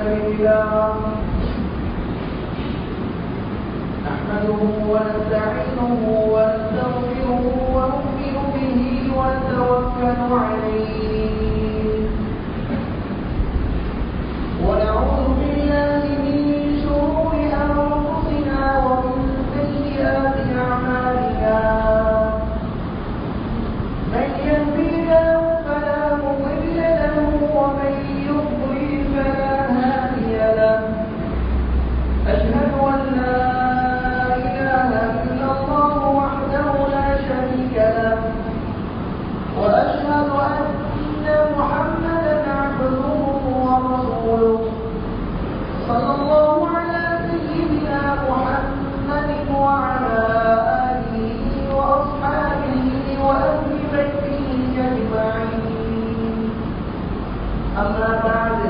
لله نحمده ونستعينه ونستغفره ونؤمن به ونتوكل عليه ونعوذ بالله من شرور أنفسنا ومن سيئات أعمالنا من يهده الله فلا مضل له ومن يضلل فلا هادي له أشهد أن لا إله إلا الله وحده لا شريك له وأشهد أن محمدا عبده ورسوله صلى الله على سيدنا محمد وعلى آله وأصحابه وأهل بيته أجمعين أما بعد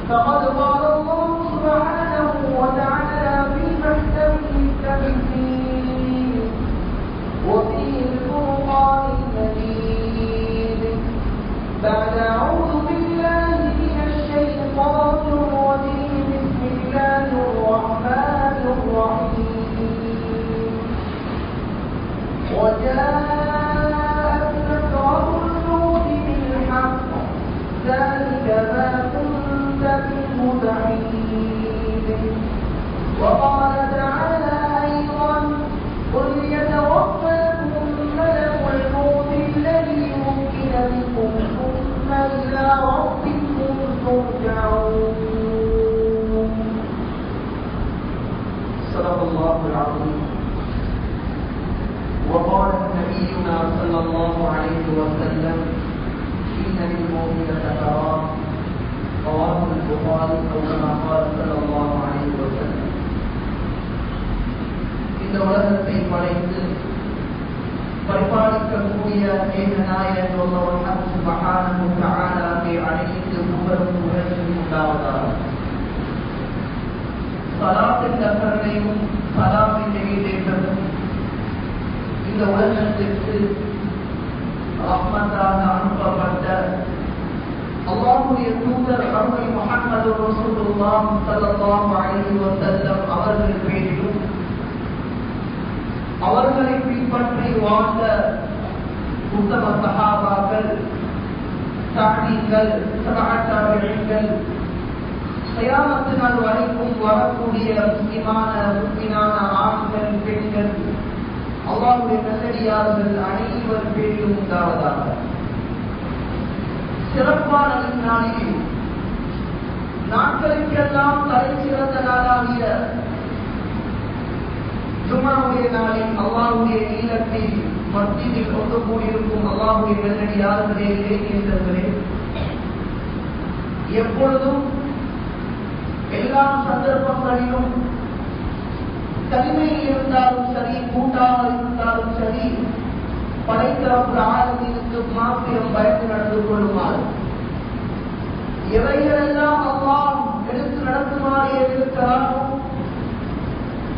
فقد قال الله سبحانه وتعالى في محكمه التنزيل وفي الفرقان المجيد بعد أعوذ بالله من الشيطان الرجيم بسم الله الرحمن الرحيم وجاءت نصرة الموت بالحق ذلك ما كنت منه تحيد وقال تعالى أيضا قل يتوفاكم ملك الموت الذي وكل بكم ثم إلى ربكم ترجعون صدق الله العظيم وقال نبينا صلى الله عليه وسلم إن للموت لسكرات رواه البخاري أو كما قال صلى الله عليه وسلم இந்த உலகத்தை படைத்து பரிபாலிக்கக்கூடிய ஏகநாயகன் அல்லாஹ் சுப்ஹானஹு வ தஆலாவை அழைத்து புகழும் புகழ்ச்சியும் உண்டாவதாக. ஸலாத்தின் கருணையும் சலாமின் ஈடேற்றமும் இந்த உலகத்திற்கு ரஹ்மத்தாக அனுப்பப்பட்ட அல்லாஹ்வுடைய தூதர் அருமை முஹம்மது ரசூலுல்லாஹ் ஸல்லல்லாஹு அலைஹி வஸல்லம் அவர்கள் பேரிலும் அவர்களை பின்பற்றி வாழ்ந்த உத்தம சஹாபாக்கள், தாபீகள், தபஅத்தாபிகள், கியாமத் நாள் வரைக்கும் வரக்கூடிய முஸ்லிமான ஆண்கள், பெண்கள், அல்லாஹ்வுடைய நல்லடியார்கள் அனைவர் பேரிலும் உண்டாவதாக. சிறப்பான இந்நாளில் நாட்களுக்கெல்லாம் தலை சிறந்த நாளாகிய ஜும்ஆவுடைய நாளில் அல்லாஹ்வுடைய இல்லத்தில் மஸ்ஜிதில் ஒன்று கூடியிருக்கும் அல்லாஹ்வுடைய நல்லடியார்களே, இளைஞர்களே, எப்பொழுதும் எல்லா சந்தர்ப்பங்களிலும் தனிமையில் இருந்தாலும் சரி, கூட்டாக இருந்தாலும் சரி, படைத்த ஆலமீனுக்கு மாத்திரம் பயந்து நடந்து கொள்ளுமாறு, எவைகளெல்லாம் அல்லாஹ் எடுத்து நடத்துமாறு இருக்கிறானோ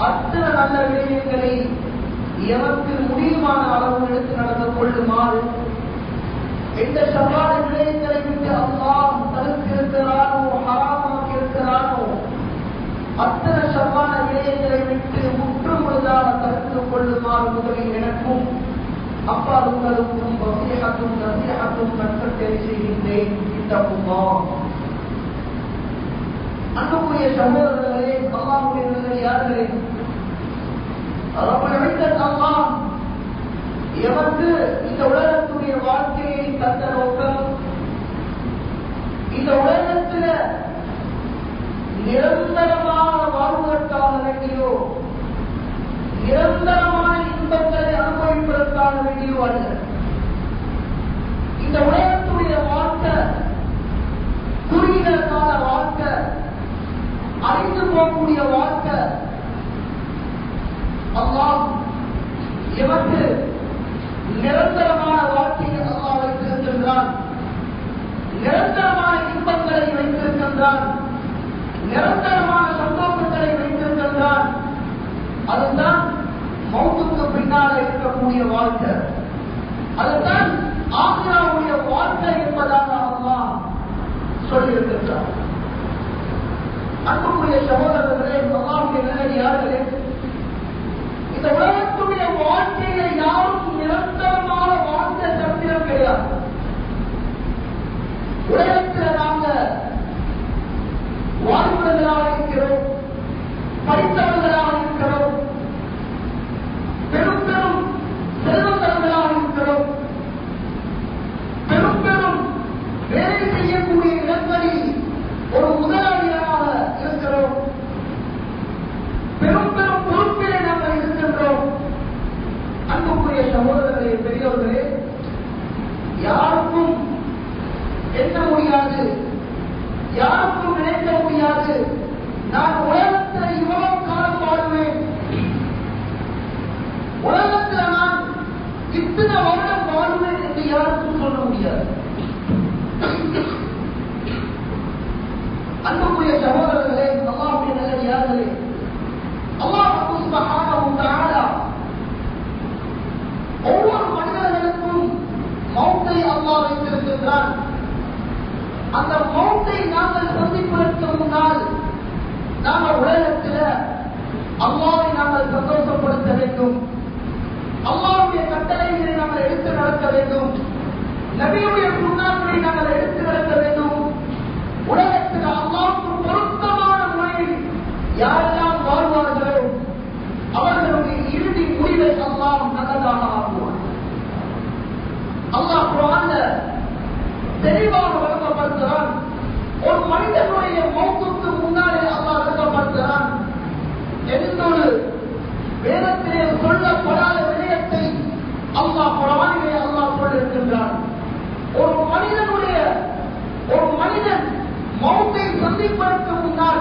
அத்தனை நல்ல விடயங்களை எமக்கு முடியுமான அளவு எடுத்து நடந்து கொள்ளுமாறு, எந்த சவால விடயங்களை விட்டு அல்லாஹ் தடுத்திருக்கிறானோ, ஹராமாக்கி இருக்கிறானோ அத்தனை சவால விடயங்களை விட்டு முற்று முழுதாக தடுத்து கொள்ளுமாறு முதலில் எனக்கும் அப்பால் உங்களுக்கும் வசீஹத்தும் நசீஹத்தும் நற்கட்டளை செய்கின்றேன். இத்தகுல்லாஹ். அன்புக்குரிய சகோதரர்களே, அல்லாஹ்வுடைய நல்லடியார்களே, ரப்பல் இஸ்ஸத் அல்லாஹ் எமக்கு இந்த உலகத்துடைய வாழ்க்கையை தந்த நோக்கம், இந்த உலகத்தில் நிரந்தரமாக வாழ்வதற்காக வேண்டியோ, நிரந்தரமான இன்பங்களை அனுபவிப்பதற்காக வேண்டியோ அல்ல. இந்த உலகத்துடைய வாழ்க்கை குறுகிய கால வாழ்க்கை, அழிந்து போகக்கூடிய வாழ்க்கை. அல்லாஹ் எமக்கு நிரந்தரமான வாழ்க்கையை அல்லாஹ் வைத்திருக்கின்றான், நிரந்தரமான இன்பங்களை வைத்திருக்கின்றான், நிரந்தரமான சந்தோஷங்களை வைத்திருக்கின்றான். அதுதான் மௌத்துக்கு பின்னால் இருக்கக்கூடிய வாழ்க்கை. அதுதான் ஆகிராவுடைய வாழ்க்கை என்பதாக அல்லாஹ் சொல்லியிருக்கிறார். அன்புக்குரிய சகோதரர்களே, அல்லாஹ்வுடைய நல்லடியார்களே, இந்த உலகத்துடைய வாழ்க்கையில யாரும் நிரந்தரமாக வாழ்ந்த சரித்திரம் கிடையாது. உலகத்தில் நாங்க வாழ்வர்களாக இருக்கிறோம், படித்தவர்களாக இருக்கிறோம், பெரும் பெரும் செல்வந்தர்களாக இருக்கிறோம், பெரும் பெரும் வேலை செய்யக்கூடிய இடங்களில் ஒரு முதலாளியாக இருக்கிறோம், பெரும் பெரும் பொறுப்பிலே நாங்கள் இருக்கின்றோம். அன்புக்குரிய சகோதரர்களே, பெரியவர்களே, யாருக்கும் எண்ண முடியாது, யாருக்கும் நினைக்க முடியாது நான் உலகத்தில் இவ்வளவு காலம் வாழ்வேன், உலகத்தில் நான் இத்தனை வருடம் வாழ்வேன் என்று யாருக்கும் சொல்ல முடியாது. அன்புக்குரிய சகோதரர்களே, அல்லாஹ்வுடைய நல்லடியார்களே, அல்லாஹ் சுப்ஹானஹு வ தஆலா ஒவ்வொரு மனிதர்களுக்கும் மௌத்தை அல்லாஹ் வைத்திருக்கின்றான். அந்த மௌத்தை நாங்கள் சந்திப்பதற்கு முன்னால் நாங்கள் உலகத்தில் அல்லாஹ்வை நாங்கள் சந்தோஷப்படுத்த வேண்டும், அல்லாஹ்வுடைய கட்டளைகளை நாங்கள் எடுத்து நடக்க வேண்டும், நபியுடைய சுன்னாக்களை நாங்கள் எடுத்து நடக்க வேண்டும். உலகத்தில் அல்லாஹ்வுக்கு பொருத்தமான முறையில் யாரெல்லாம் வாழ்வார்களோ அவர்களுடைய இறுதி முடிவை அல்லாஹ் நல்லதாக ஆக்குவார். அல்லாஹ் குர்ஆன்ல தெளிவாக விளக்கப்படுத்துகிறான். ஒரு மனிதனுடைய மௌத்துக்கு முன்னாலே அல்லாஹ் விளக்கப்படுத்துகிறான். எந்த ஒரு வேதத்திலே சொல்லப்படாத விடயத்தை அல்லாஹ் குர்ஆனிலே அல்லாஹ் சொல்லியிருக்கின்றான். ஒரு மனிதன் மௌத்தை சந்திப்பதற்கு முன்னால்,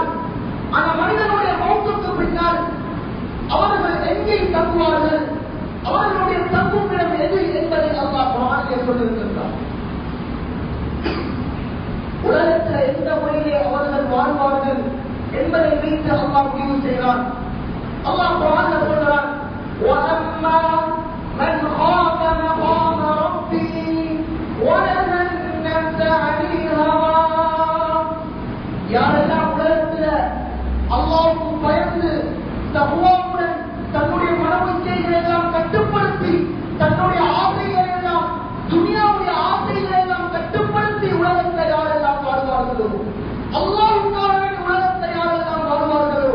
அந்த மனிதனுடைய மௌத்துக்கு பின்னால் அவர்கள் எங்கே தங்குவார்கள், அவர்களுடைய தங்குமிடம் எது என்பதை அல்லாஹ் குர்ஆனிலே சொல்லியிருக்கின்றான். உலகத்தில் எந்த முறையிலே அவர்கள் வாழ்வார்கள் என்பதை வைத்து அல்லாஹ் முடிவு செய்கிறான். அல்லாஹ் குர்ஆனில் சொல்கிறான், وَأَمَّا مَنْ خَافَ مَقَامَ رَبِّهِ وَنَهَى النَّفْسَ عَنِ الْهَوَى. யாரெல்லாம் உலகத்தில் அல்லாஹ்வுக்கு பயந்து தக்வாவுடன் தன்னுடைய மனோச்சைகளை எல்லாம் கட்டுப்படுத்தி, தன்னுடைய ஆசைகளை எல்லாம், துனியாவுடைய ஆசைகளை எல்லாம் கட்டுப்படுத்தி உலகத்தில் யாரெல்லாம் வாழ்வார்களோ, அல்லாஹ்வுக்காக வேண்டி உலகத்தில் யாரெல்லாம் வாழ்வார்களோ,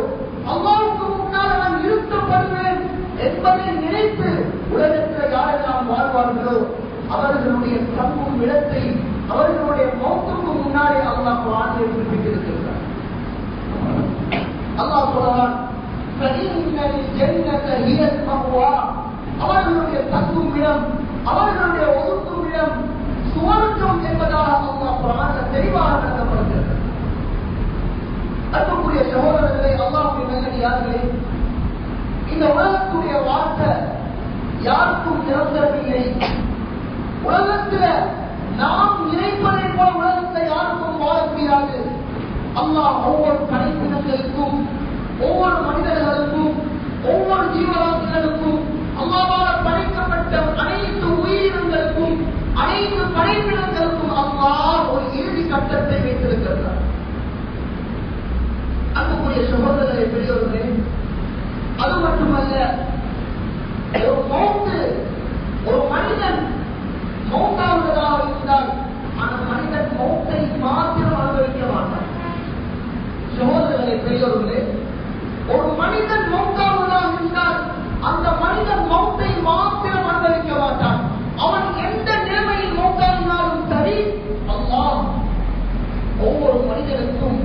அல்லாஹ்வுக்கு முன்னால் நான் நிறுத்தப்படுவேன் என்பதை நினைத்து உலகத்தில் யாரெல்லாம் வாழ்வார்களோ அவர்களுடைய தங்கும் இடத்தை அவர்களுடைய மௌத்துக்கு முன்னாலே அல்லாஹ் குர்ஆனிலே குறிப்பிட்டிருக்கிறார். அல்லாஹ் சொல்றான், فَإِنَّ الْجَنَّةَ هِيَ الْمَأْوَى. அவர்களுடைய தங்கும் இடம், அவர்களுடைய ஒதுக்கும் இடம் சுவர்க்கம் என்பதாக அல்லாஹ் குர்ஆனில் தெளிவாக விளக்கப்படுகிறது. அன்புக்குரிய சகோதரர்களே, அல்லாஹ்வுடைய நல்லடியார்களே, இந்த உலகத்துடைய வாழ்க்கை யாருக்கும் நிரந்தரமில்லை. உலகத்தில் நாம் நினைப்பதை போல உலகத்தை யாருக்கும் வாழ முடியாது. அல்லாஹ் ஒவ்வொரு படைப்பினங்களுக்கும், ஒவ்வொரு மனிதர்களுக்கும், ஒவ்வொரு ஜீவராசிகளுக்கும், அல்லாஹ்வால் படைக்கப்பட்ட அனைத்து உயிரினங்களுக்கும், அனைத்து படைப்பினங்களுக்கும் அல்லாஹ் ஒரு இறுதி கட்டத்தை வைத்திருக்கிறார். அன்புக்குரிய சகோதரர்களே, பெரியவர்களே, அது மட்டுமல்ல, ஒரு மௌத்து, ஒரு மனிதன் மௌத்தாவதாக இருந்தால் அந்த மனிதன் மௌத்தை மாத்திரம் அனுபவிக்க மாட்டான். சகோதரர்களே, பெரியவர்களே, ஒரு மனிதன் மௌத்தாவதாக இருந்தால் அந்த மனிதன் மௌத்தை மாத்திரம் அனுபவிக்க மாட்டான். அவன் எந்த நிலைமையில் மௌத்தாவினாலும் சரி, அல்லாஹ் ஒவ்வொரு மனிதனுக்கும்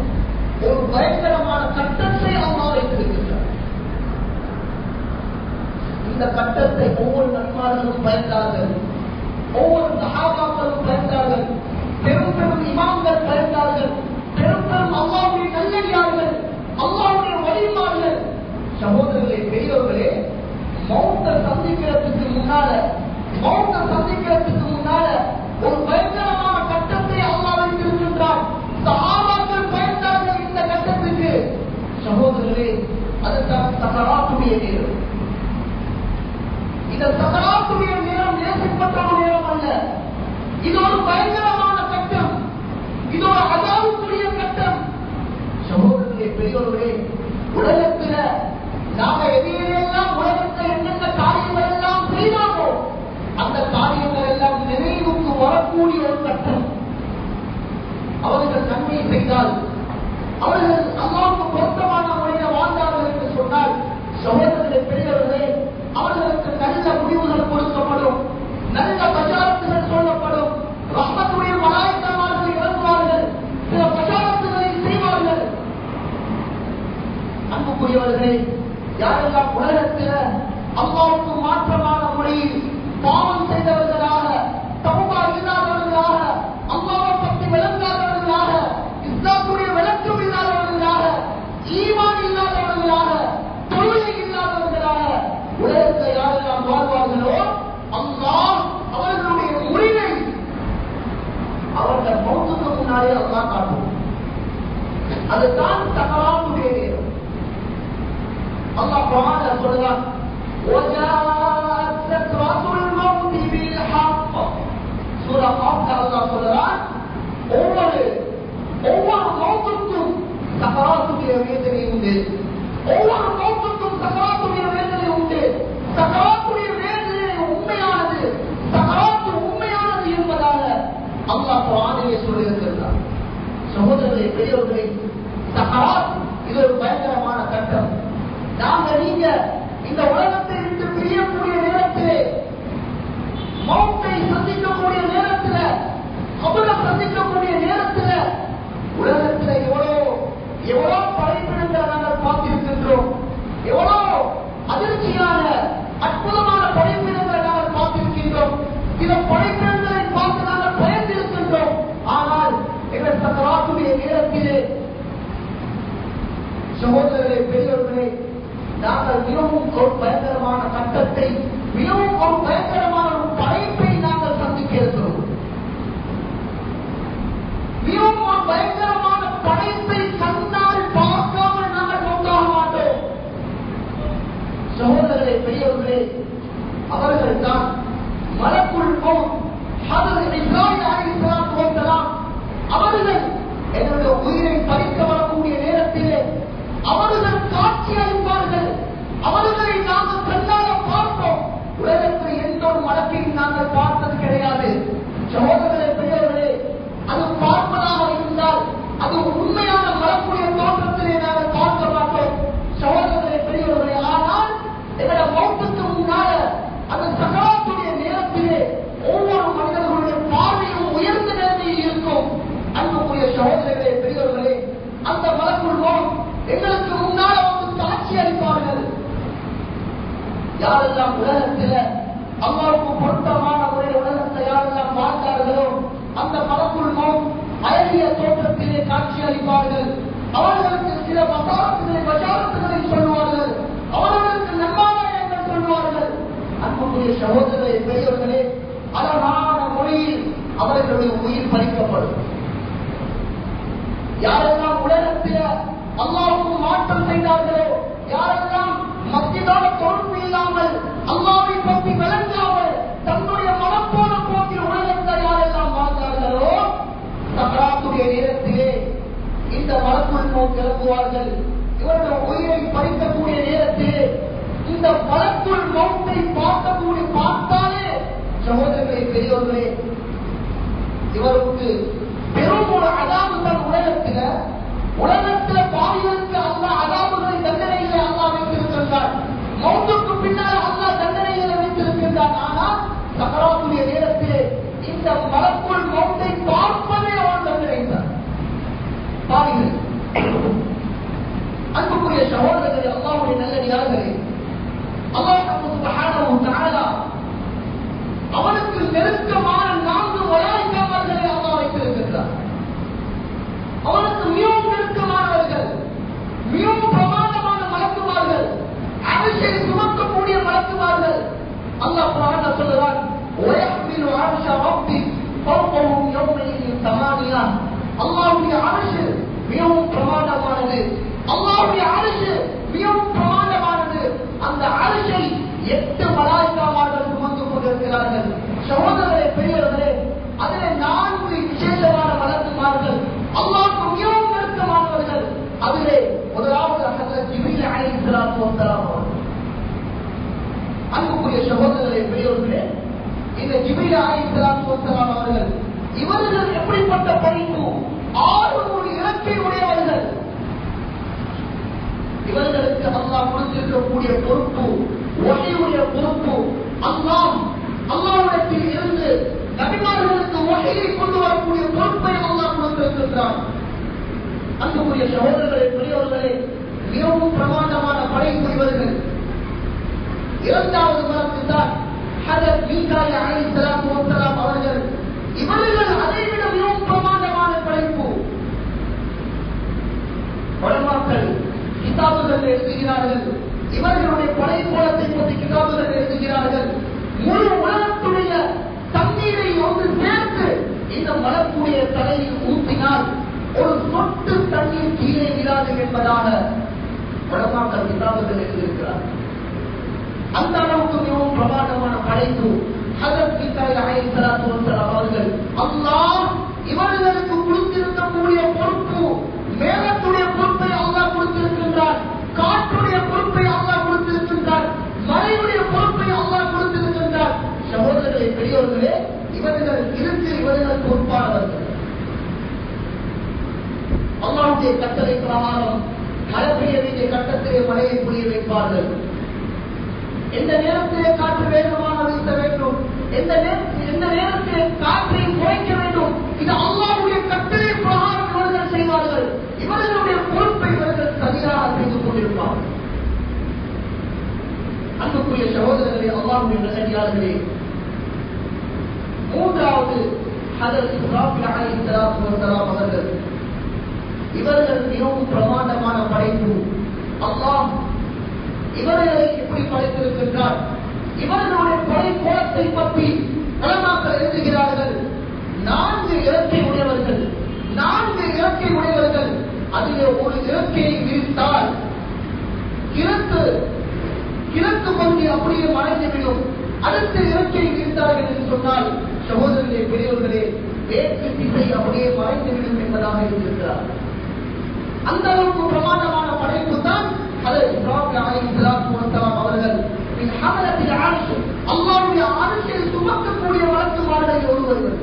ஒரு பயங்கரமான கட்டத்தை அல்லாஹ் வைத்திருக்கிறார். இந்த கட்டத்தை ஒவ்வொரு நன்மார்களும் பயந்தார்கள், ஒவ்வொரு சஹாபாக்களும் பயந்தார்கள், பெரும் பெரும் இமாம்கள் பயந்தார்கள், பெரும் பெரும் அல்லாஹ்வுடைய நல்லடியார்கள், அல்லாஹ்வுடைய வழிமார்கள். சகோதரர்களே, பெரியவர்களே, மௌத்தை சந்திக்கிறதுக்கு முன்னால ஒரு பயங்கரமான கட்டத்தை அல்லாஹ் வைத்திருக்கின்றார். சஹாபாக்கள் பயந்தார்கள் இந்த கட்டத்துக்கு. சகோதரர்களே, அதுதான் சகராத்துடைய நேரம். இந்த சகராத்துடைய நேரம் நேசிப்பட்ட ஒரு நேரம் அல்ல. இது ஒரு பயங்கரமான கட்டம், இது ஒரு அதாவுக்குரிய கட்டம். சகோதரர்களே, சகோதரர்களே பெரியோர்களே, உலகத்துல நாம எதையெல்லாம் உலகத்தில் என்னென்ன காரியங்கள் எல்லாம் செய்தாமோ அந்த காரியங்கள் எல்லாம் நிறைவுக்கு வரக்கூடிய ஒரு கட்டம். அவர்கள் நன்மை செய்தால், அவர்கள் அல்லாஹ்வுக்கு பொருத்தமான முறையில் வாழ்ந்தார்கள் என்று சொன்னால், சகோதரர்களே பெரியவர்களே, அவர்களுக்கு நல்ல முடிவுகள் கொடுக்கப்படும், நல்ல பஜாரத்துகள் சொல்லப்படும், ரஹ்மத்துடைய மலாயிக்கமார்கள் இறங்குவார்கள், சில பஜாரத்துகளை செய்வார்கள். அன்புக்குரியவர்களே, யாரெல்லாம் உலகத்தில் அல்லாஹ்வுக்கு மாற்றமான முறையில் பாவம் செய்தவர்களாக, தௌபா இல்லாதவர்களாக, அல்லாஹ்வை பற்றி விளங்காதவர்களாக, இஸ்லாமுடைய விளக்கம் இல்லாதவர்களாக, ஈமான் இல்லாதவர்களாக, தொழுகை இல்லாதவர்களாக உலகத்தை யாரெல்லாம் வாழ்வார்களோ அல்லாஹ் அவர்களுடைய முறையை அவர்கள் மௌத்துக்கு முன்னாலே அல்லாஹ் காட்டுவோம். அதுதான் சகராத்துடைய நேரம். அல்லாஹ் குர்ஆன்ல சொல்றான், وَجَاءَتْ سَكْرَةُ الْمَوْتِ بِالْحَقِّ. சூரா காஃப்ல அல்லாஹ் சொல்றான், ஒவ்வொரு மௌத்துக்கும் சகராத்துடைய வேதனை உண்டு, ஒவ்வொரு மௌத்துக்கும் சகராத்துடைய வேதனை உண்டு. சகராத்துடைய வேதனை உண்மையானது, சகராத்து உண்மையானது என்பதாக அல்லாஹ் குர்ஆனிலே சொல்லியிருக்கிறார். சகோதரர்களே பெரியவர்களே, சகராத் இது ஒரு பயங்கரமான கட்டம். நீங்க இந்த உலகத்தை விட்டு பிரியக்கூடிய நேரத்திலே, மௌத்தை சந்திக்கக்கூடிய நேரத்தில், கபரை சந்திக்கக்கூடிய நேரத்தில், உலகத்தில் எவ்வளோ படைப்பினங்களை நாங்கள் பார்த்திருக்கின்றோம், எவ்வளோ அதிர்ச்சியான அற்புதமான படைப்பினங்களை நாங்கள் பார்த்திருக்கின்றோம். இந்த படைப்பினங்களை பார்த்து நாங்கள் பயந்திருக்கின்றோம். ஆனால் எங்கள் சக்கராத்துடைய நேரத்திலே சகோதரர்களே பெரியவர்களே, நாங்கள் மிகவும் ஒரு பயங்கரமான கட்டத்தை, மிகவும் ஒரு பயங்கரமான ஒரு படைப்பை நாங்கள் சந்திக்க இருக்கிறோம். மிகவும் ஒரு பயங்கரமான படைப்பை கண்ணால் பார்க்காமல் நாங்கள் மௌத்தாக மாட்டோம். சகோதரர்களே பெரியவர்களே, அவர்கள் தான் மலக்குல் மௌத் ஹதரத் இப்ராஹீம் அலைஹிஸ்ஸலாத்து வஸலாம் அவர்கள் என்னுடைய உயிரை பறிக்க வரக்கூடிய நேரத்திலே அவர்கள் காட்சி அளிப்பார்கள். அவர்களை நாங்கள் கண்ணால பார்ப்போம். உலகத்தில் எந்த ஒரு மலக்கையும் நாங்கள் பார்த்தது கிடையாது. சகோதரர்களே பெரியவர்களே, அது பார்ப்பதாக இருந்தால் அது உண்மையான மலக்குடைய தோற்றத்திலே நாங்கள் பார்க்க மாட்டோம். சகோதரர்களே பெரியவர்களே, ஆனால் எங்களோட மௌத்துக்கு முன்னால அந்த சகராத்துடைய நேரத்திலே ஒவ்வொரு மனிதர்களுடைய பார்வையும் உயர்ந்த நிலையில் இருக்கும். அன்புக்குரிய சகோதரர்களே பெரியவர்களே, அந்த மலக்குள் மௌத் எங்களுக்கு முன்னால வந்து காட்சி அளிப்பார்கள். யாரெல்லாம் உலகத்தில் அல்லாஹ்வுக்கு பொருத்தமான முறையில் உலகத்தை யாரெல்லாம் வாழ்ந்தார்களோ அந்த மலக்குள் மௌத் அழகிய தோற்றத்திலே காட்சி அளிப்பார்கள். அவர்களுக்கு சில பஜாரத்துகளை சொல்லுவார்கள், அவர்களுக்கு நன்மாராயங்கள் சொல்லுவார்கள். அன்புக்குரிய சகோதரர்களே பெரியவர்களே, அழகான முறையில் அவர்களுடைய உயிர் பறிக்கப்படும். யாரெல்லாம் உலகத்தில் அல்லாஹ்வுக்கு மாற்றம் செய்தார்களோ, யாரெல்லாம் மஸ்ஜிதான தொடர்பு இல்லாமல், அல்லாஹ்வை பற்றி விளங்காமல், தன்னுடைய மனப்போன போக்கில் உலகத்தை யாரெல்லாம் வாழ்ந்தார்களோ, சக்கராத்துடைய நேரத்திலே இந்த மலக்குள் மௌத் இறங்குவார்கள். இவர்கள் உயிரை பறிக்கக்கூடிய நேரத்திலே இந்த மலக்குள் மௌத்தை பார்த்தாலே சகோதரர்களே பெரியவர்களே, இவருக்கு பெரும் ஒரு அதாபு தன் உலகத்தில் பாவிகளுக்கு அல்லாஹ் அதாபுகளை தண்டனைகளை அல்லாஹ் வைத்திருக்கின்றார். மௌத்துக்கு பின்னால் அல்லாஹ் தண்டனைகளை வைத்திருக்கின்றார். ஆனால் சக்கராத்துடைய நேரத்திலே இந்த மலக்குள் மௌத்தை பார்ப்பதே அவன் தண்டனை தான். பாவிகள், அன்புக்குரிய சகோதரர்களே, அல்லாஹ்வுடைய நல்லடியார்களே, அல்லாஹ் சுப்ஹானஹு வ தஆலா அவனுக்கு நெருக்கமான 4 மலாயிக்காமார்களை அல்லாஹ் வைத்திருக்கிறார். அவனுக்கு மிகவும் நெருக்கமானவர்கள், மிகவும் பிரமாண்டமான மலக்குமார்கள், அரசை சுமக்கக்கூடிய மலக்குமார்கள். அல்லாஹ் குர்ஆன்ல சொல்றான், وَيَحْمِلُ عَرْشَ رَبِّكَ فَوْقَهُمْ يَوْمَئِذٍ ثَمَانِيَةٌ. அல்லாஹ்வுடைய அரசு மிகவும் பிரமாண்டமானது. அல்லாஹ்வுடைய அரசு மிகவும் பிரமாண்டமானது. அந்த அரசை 8 மலாயிக்காமார்கள் அதிலே முதலாவது ஹஜ்ரத் ஜிப்ரீல் அலைஹிஸ்ஸலாத்து வஸ்ஸலாம் அவர்கள். அன்புக்குரிய சகோதரர்களே, பெரியோர்களே, இந்த ஜிப்ரீல் அலைஹிஸ்ஸலாத்து வஸ்ஸலாம் அவர்கள் இவர்கள் எப்படிப்பட்ட படைப்பு? 600 இலக்கை உடையவர்கள். இவர்களுக்கு அல்லாஹ் கொடுத்திருக்கக்கூடிய பொறுப்பு, வஹீயுடைய பொறுப்பு. அல்லாஹ்விடத்தில் இருந்து நபிமார்களுக்கு வஹீயை கொண்டு வரக்கூடிய பொறுப்பை அல்லாஹ் கொடுத்திருக்கிறார். அன்புக்குரிய சகோதரர்களே, பெரியவர்களே, மிகவும் பிரமாண்டமான படைப்பு இவர்கள். இரண்டாவது மலக்கு தான் ஹஜ்ரத் மீகாயில் அலைஹிஸ்ஸலாத்து வஸ்ஸலாம் அவர்கள். இவர்கள் அதைவிட மிகவும் பிரமாண்டமான படைப்பு. உலமாக்கள் கிதாபுகள் எழுதுகிறார்கள். இவர்களுடைய படைக்கோலத்தை பற்றி கிதாபுகள் எழுதுகிறார்கள். முழு உலகத்துடைய தண்ணீரை ஒன்று சேர்த்து இந்த மலக்குடைய தலையில் ஊற்றினால் ஒரு சொட்டு தண்ணீர் கீழே விடாது என்பதாக உலமாக்கள் கிதாபுகள் எழுதியிருக்கிறார்கள். அந்த அளவுக்கு மிகவும் பிரமாண்டமான படைப்பு ஹஜ்ரத் மீகாயில் அலைஹிஸ்ஸலாத்து வஸ்ஸலாம் அவர்கள். அல்லாஹ் இவர்களுக்கு கொடுத்திருக்கக்கூடிய பொறுப்பு, மேகத்துடைய பொறுப்பை அல்லாஹ் கொடுத்திருக்கின்றார், காற்றுடைய பொறுப்பை அல்லாஹ் கொடுத்திருக்கின்றார், மழையுடைய பொறுப்பை அல்லாஹ் கொடுத்திருக்கின்றார். சகோதரர்களே, பெரியவர்களே, இவர்கள் பொறுப்பானவர்கள். அல்லாஹ்வுடைய கட்டளை பிரகாரம் மழை பெய்ய வேண்டிய கட்டத்திலே மழையை புரிய வைப்பார்கள். எந்த நேரத்திலே காற்று வேகமாக வீச வேண்டும், எந்த நேரத்திலே காற்றை குறைக்க வேண்டும், இது அல்லாஹ்வுடைய கட்டளை பிரகாரம் இவர்கள் செய்வார்கள். இவர்களுடைய பொறுப்பை இவர்கள் சரியாக செய்து கொண்டிருப்பார்கள். அன்புக்குரிய சகோதரர்களே, அல்லாஹ்வுடைய நல்லடியார்களே, மூன்றாவது ஹஜ்ரத் இஸ்ராஃபீல் அலைஹிஸ்ஸலாத்து வஸ்ஸலாம் அவர்கள். இவர்கள் மிகவும் பிரமாண்டமான படைப்பு. அல்லாஹ் இவர்களை எப்படி படைத்திருக்கின்றார்? இவர்களுடைய படைக்கோலத்தை பற்றி உலமாக்கள் எழுதுகிறார்கள். 4 இறக்கை உடையவர்கள், 4 இறக்கை உடையவர்கள். அதிலே ஒரு இறக்கையை விரித்தால் கிழக்கு பகுதி அப்படியே மறைந்துவிடும். அடுத்த இறக்கையை விரித்தார்கள் என்று சொன்னால், சகோதரர்களே, பெரியவர்களே, மேற்கு திசை அப்படியே மறைந்துவிடும் என்பதாக இருக்கிறார். அந்த அளவுக்கு பிரமாண்டமான படைப்பு தான் ஹஜ்ரத் இஸ்ராஃபீல் அலைஹிஸ்ஸலாத்து வஸ்ஸலாம் அவர்கள். மின் ஹமலத்தில் அர்ஷ், அல்லாஹ்வுடைய அர்ஷை சுமக்கக்கூடிய மலக்குமார்களில் ஒருவர்கள்.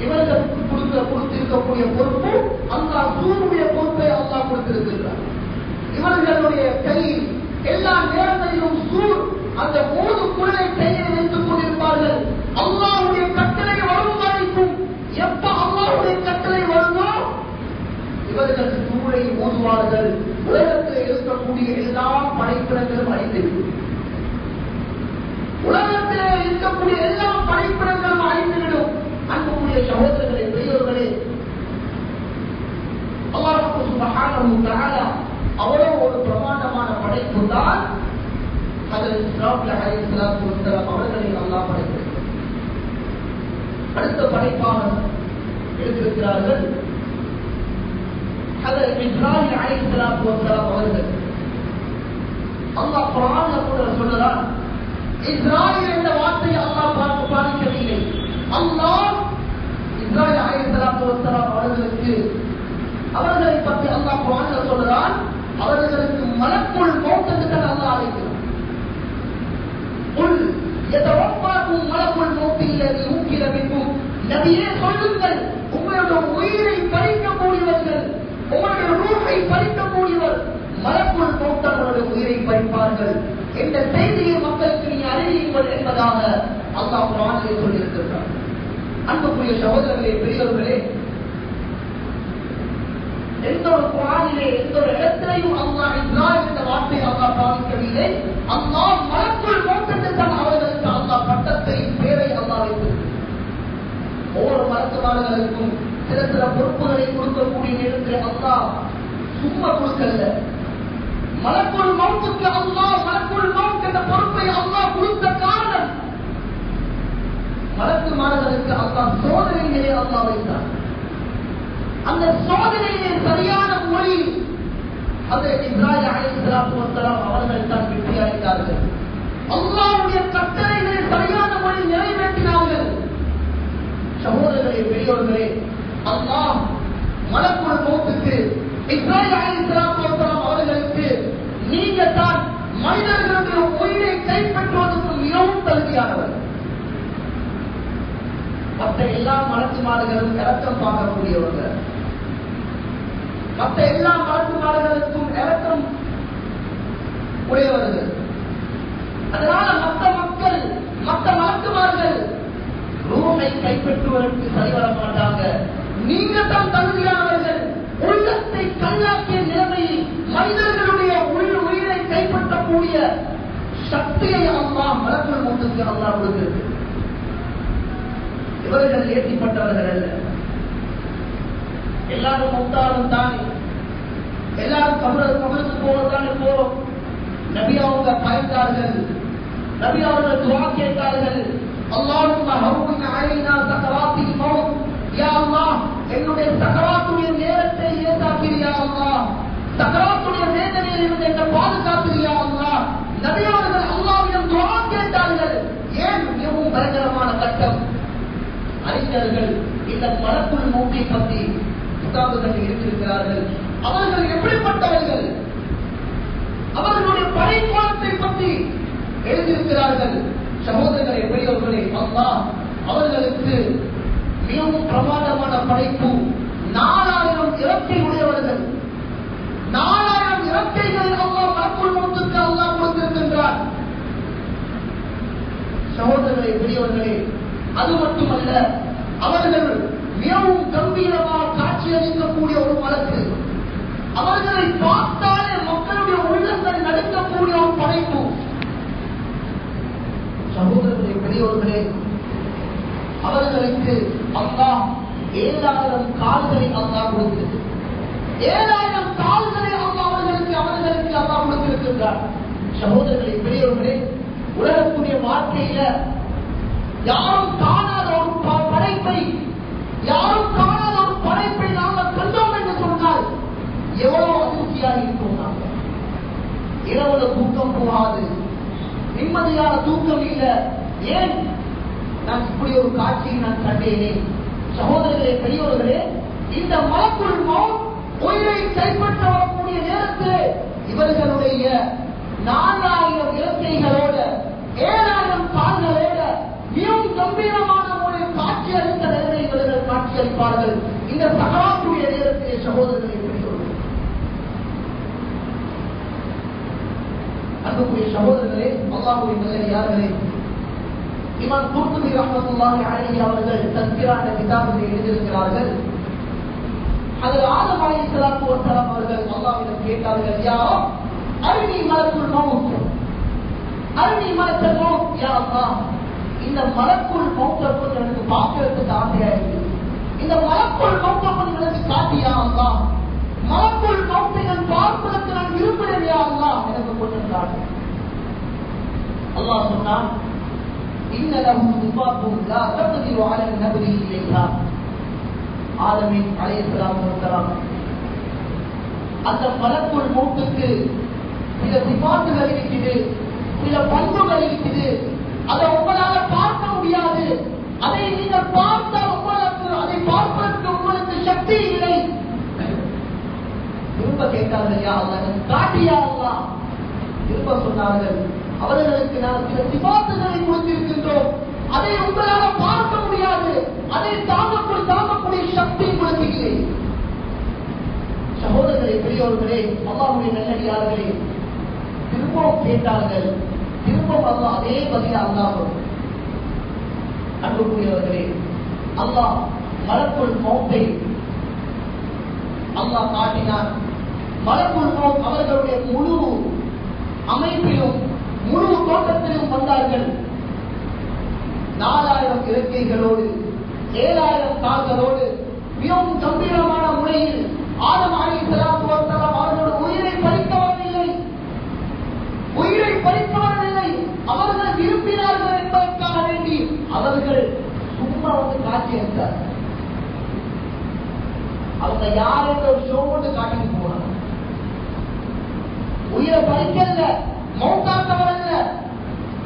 இவர்களுக்கு கொடுத்திருக்கக்கூடிய பொறுப்பு, அல்லாஹ் சூருடைய பொறுப்பை அல்லாஹ் கொடுத்திருக்கிறார். இவர்களுடைய கையில் எல்லா நேரங்களிலும் சூர் அந்த 3 குரலை கையில் வைத்துக் கொண்டிருப்பார்கள். அல்லாஹ்வுடைய கட்டளை வரும் வரைக்கும், எப்ப அல்லாஹ்வுடைய கட்டளை வருமோ இவர்கள் சூரை ஓதுவார்கள். உலகத்தில் இருக்கக்கூடிய எல்லா படைப்பிடங்களும் அழிந்துவிடும். உலகத்தில் இருக்கக்கூடிய எல்லா படைப்பிடங்களும் அழிந்துவிடும். அன்புக்குரிய சகோதரர்களே, பெரியவர்களே, அல்லாஹ் சுப்ஹானஹு வ தஆலா அவ்வளவு ஒரு பிரமாண்டமான படைப்பு தான் ஹஜ்ரத் இஸ்ராஃபீல் அலைஹிஸ்ஸலாத்து வஸ்ஸலாம் அவர்களை அல்லாஹ் படைத்திருக்கிறார். அடுத்த படைப்பாக எழுதியிருக்கிறார்கள் ஹஜ்ரத் இஸ்ராஃபீல் அலைஹிஸ்ஸலாத்து வஸ்ஸலாம் அவர்கள். அல்லாஹ் குர்ஆன்ல கூட சொல்றான், இஸ்ராயீல் என்ற வார்த்தையை அல்லாஹ் பாதிக்கவில்லை. அல்லாஹ் இஸ்ராயீல் அலைஹிஸ்ஸலாத்து வஸ்ஸலாம் அவர்களை பற்றி அல்லாஹ் குர்ஆன்ல சொல்றான், அவர்களுக்கு மலக்குல் மௌத் என்று அல்லாஹ் அழைக்கிறார். குல் யதவஃபாக்கும் மலக்குல் மௌத் அல்லதி உக்கிர பிக்கும். நபியே சொல்லுங்கள், உங்களுடைய உயிரை பறிக்கக்கூடியவர்கள், உங்களுடைய ரூஹை பறிக்கக்கூடியவர் மலக்குல் மௌத் அவருடைய உயிரை பறிப்பார்கள் என்ற செய்தியை மக்களுக்கு நீ அறிவியுங்கள் என்பதாக அல்லாஹ் குர்ஆனிலே சொல்லியிருக்கிறார். அன்புக்குரிய சகோதரர்களே, பெரியவர்களே, எந்த ஒரு குர்ஆனிலே எந்த ஒரு இடத்திலையும் அல்லாஹ் இஸ்ராயீல் என்ற வார்த்தையை அல்லாஹ் பாவிக்கவில்லை. அல்லாஹ் மலக்குல் மௌத் என்று தான் அவர்களுக்கு அல்லாஹ் பட்டத்தை, பேரை அல்லாஹ் வைத்திருக்கிறார். ஒவ்வொரு மலக்குமார்களுக்கும் சில பொறுப்புகளை கொடுக்கக்கூடிய நேரத்தில் அல்லாஹ் சும்மா கொடுக்கல. மலக்குல் மௌத்துக்கு அல்லாஹ் மலக்குல் மௌத் என்ற பொறுப்பை அல்லாஹ் கொடுத்த காரணம், மலக்குமார்களுக்கு அல்லாஹ் சோதனையிலே அல்லாஹ் வைத்தார். அந்த சோதனையிலே சரியான மொழி ஹஜ்ரத் இப்ராஹீம் அலைஹிஸ்ஸலாத்து வஸ்ஸலாம் அவர்கள் தான் வெற்றி அடைந்தார்கள். அல்லாஹ்வுடைய கட்டளைகளை சரியான மொழி நிறைவேற்றினார்கள். சகோதரர்களே, பெரியோர்களே, அல்லாஹ் மலக்குள் மௌத்துக்கு இஸ்ராயீல் அலைஹிஸ்ஸலாத்து வஸலாம் அவர்களுக்கு நீங்க தான் மனிதர்களுடைய உயிரை கைப்பற்றுவதற்கு மிகவும் தகுதியானவர். மற்ற எல்லா மலக்குமார்களும் இரக்கம் பார்க்கக்கூடியவர்கள், மற்ற எல்லா மலக்குமார்களுக்கும் இரக்கம் உடையவர்கள். அதனால மற்ற மக்கள், மற்ற மலக்குமார்கள் ரூமை கைப்பற்றுவதற்கு சரிவர மாட்டாங்க. நீங்க தான் தகுதியானவர்கள். உள்ளத்தை கல்லாக்கிய நிலைமையில் மனிதர்களுடைய உயிரை கைப்பற்றக்கூடிய சக்தியை அல்லாஹ் மலக்குள் மௌத்துக்கு அல்லாஹ் கொடுக்கிறது. இவர்கள் ஏற்றிப்பட்டவர்கள் அல்ல. எல்லாரும் மௌத்தாலும் தானே, எல்லாரும் கபருக்கு போவதானே போறோம். நபி அவங்க பயந்தார்கள், நபி அவர்கள் துஆ கேட்டார்கள். அல்லாஹும்ம ஹவ்வின் அலைனா சக்கராத்தில் மௌத், யா அல்லாஹ் என்னுடைய சக்கராத்துடைய நேரத்தை லேசாக்கிறியா அல்லாஹ், சக்கராத்துடைய வேதனையில் இருந்து என்னை பாதுகாக்கிறியா அல்லாஹ். நபி அவர்கள் அல்லாஹ்விடம் துஆ கேட்டார்கள். ஏன் மிகவும் பயங்கரமான கட்டம். அறிஞர்கள் இந்த மலக்குள் மௌத்தை பற்றி புத்தகங்கள் இருக்கிறார்கள். அவர்கள் எப்படிப்பட்டவர்கள், அவர்களுடைய படைப்பாளத்தை பற்றி எழுதியிருக்கிறார்கள். சகோதரர்களை பெரியவர்களே, அல்லாஹ் அவர்களுக்கு மிகவும் பிரமாண்டமான படைப்பு. 4000 இறக்கை உடையவர்கள். 4000 இறக்கைகளை அல்லாஹ் மலக்குள் மௌத்துக்கு அல்லாஹ் கொடுத்திருக்கின்றார். சகோதரர்களை பெரியவர்களே, அது மட்டுமல்ல, அவர்கள் மிகவும் கம்பீரமாக காட்சியளிக்கக்கூடிய ஒரு மலக்கு. அவர்களை பார்த்தாலே மக்களுடைய உள்ளங்கள் நடுக்கக்கூடிய ஒரு படைப்பு. சகோதரர்களே பெரியவர்களே, அவர்களுக்கு அல்லாஹ் 7000 கால்களை அல்லாஹ் கொடுத்தது. 7000 கால்களை அவர்களுக்கு அல்லாஹ் கொடுத்திருக்கின்றார். சகோதரர்களே பெரியவர்களே, உலகத்துடைய வாழ்க்கையில யாரும் காணாத ஒரு படைப்பை, யாரும் காணாத ஒரு படைப்பை நாங்கள் கண்டோம் என்று சொன்னால் எவ்வளவு அதிர்ச்சியாக இருக்கும். நாங்கள் இரவுல தூக்கம் போகாது, நிம்மதியான தூக்கம் இல்லை. ஏன் நான் இப்படி ஒரு காட்சியை நான் கண்டேனே. சகோதரர்களே பெரியவர்களே, இந்த மலக்குள் மௌத் உயிரை கைப்பற்ற வரக்கூடிய நேரத்தில் இவர்களுடைய 4000 இறக்கைகளோட 7000 கால்களோட மிகவும் கம்பீரமான ஒரு காட்சி அளித்த நிலைமை இவர்கள் காட்சி அளிப்பார்கள். இந்த சகராத்துடைய நேரத்திலே சகோதரர்களை பெரியவர்கள், அன்புக்குரிய சகோதரர்களே, அல்லாஹ்வுடைய நல்லடியார்களே, இமாம் குர்துபி ரஹ்மத்துல்லாஹி அலைஹி அவர்கள் தஸ்கிரா என்ற கிதாபில் எழுதியிருக்கிறார்கள். அதில் ஆதம் அலைஹிஸ்ஸலாத்து வஸலாம் அவர்கள் அல்லாஹ்விடம் கேட்டார்கள், யா ரப் அரினி மலக்குல் மௌத், அரினி மலக்குல் மௌத், யா அல்லாஹ் இந்த மலக்குள் மௌத்தை கொஞ்சம் எனக்கு பார்க்கறதுக்கு ஆசையா இருக்கு. இந்த மலக்குள் மௌத்தை கொஞ்சம் எனக்கு காட்டியா அல்லாஹ், மலக்குள் மௌத்தை நான் பார்ப்பதற்கு நான் விரும்புகிறேன் யா அல்லாஹ், எனக்கு கொஞ்சம் காட்டு. அல்லாஹ் சொன்னான், இன்ன லஹு சிஃபாத்துன் லா தக்திரு அலா நப்ரி இலைஹா. ஆதம் அலைஹிஸ்ஸலாத்து வஸலாம் அந்த மலக்குள் மௌத்துக்கு சில சிஃபாத்துகள் இருக்குது, சில பண்புகள் இருக்குது. அதை உங்களால பார்க்க முடியாது. அதை நீங்கள் பார்த்தால் உங்களுக்கு அதை பார்ப்பதற்கு உங்களுக்கு சக்தி இல்லை. திரும்ப கேட்டார்கள், யா அல்லாஹ் காட்டியா அல்லாஹ். திரும்ப சொன்னார்கள், அவர்களுக்கு நாம் சில சிபாத்துகளை கொடுத்திருக்கின்றோம், அதை உங்களால பார்க்க முடியாது, அதை தாங்கக்கூடிய சக்தி உங்களுக்கு இல்லை. சகோதரர்களே பெரியவர்களே, அல்லாஹ்வுடைய நல்லடியார்களே, திரும்பவும் கேட்டார்கள். திரும்பவும் அல்லாஹ் அதே பதில அல்லாஹ். அன்புக்குரியவர்களே, அல்லாஹ் மலக்குள் மௌத்தை அல்லாஹ் காட்டினார். மலக்குள் மௌத் அவர்களுடைய முழு அமைப்பிலும் முழு தோட்டத்திலும் வந்தார்கள். 4000 இறக்கைகளோடு 7000 கால்களோடு மிகவும் கம்பீரமான முறையில் ஆதம் அலைஹிஸ்ஸலாத்து வஸலாம் அவர்களோட உயிரை பறிக்க வரவில்லை, உயிரை பறிக்க வரவில்லை. அவர்கள் விரும்பினார்கள் என்பதற்காக வேண்டி அவர்கள் சும்மா வந்து காட்சி அளித்தார். அவங்க யார் என்ற ஒரு ஷோ கொண்டு காட்டிட்டு போனாங்க. உயிரை பறிக்கல, மௌத்தாக்கவரல்ல,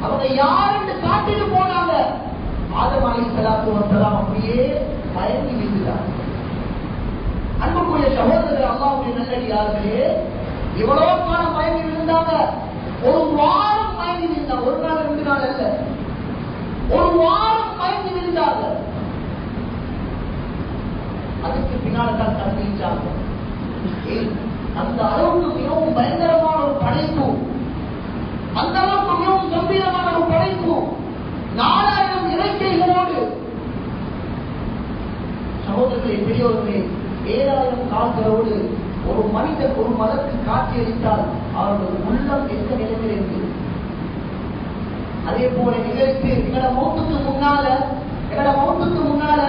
அவங்க யார் என்று காட்டிட்டு போனாங்க. ஆதம் அலைஹிஸ்ஸலாத்து வஸலாம் அப்படியே மயங்கி விழுந்தார். அன்பு அல்லாஹ்வுடைய நல்லடியார்களே, இவ்வளவு காலம் மயங்கி விழுந்தாங்க. ஒரு வாரம் மயங்கி விழுந்தாங்க. ஒரு நாள் 2 நாள் அல்ல, ஒரு வாரம் மயங்கி விழுந்தாங்க. அதுக்கு பின்னால் தான் கண்டிச்சாங்க. அந்த அளவுக்கு மிகவும் பயங்கரமான ஒரு படைப்பு, அந்த அளவுக்கு மிகவும் கம்பீரமான ஒரு படைப்பு, 4000 இறக்கைகளோடு. சகோதரர்களே, பெரியோர்களே, 7000 கால்களோடு ஒரு மனிதன் ஒரு மதத்துக்கு காட்சியளித்தால் அவர்கள் உள்ளம் எந்த நிலையில் இருக்கு. அதே போல நிகழ்ச்சி எங்களோட மௌத்துக்கு முன்னால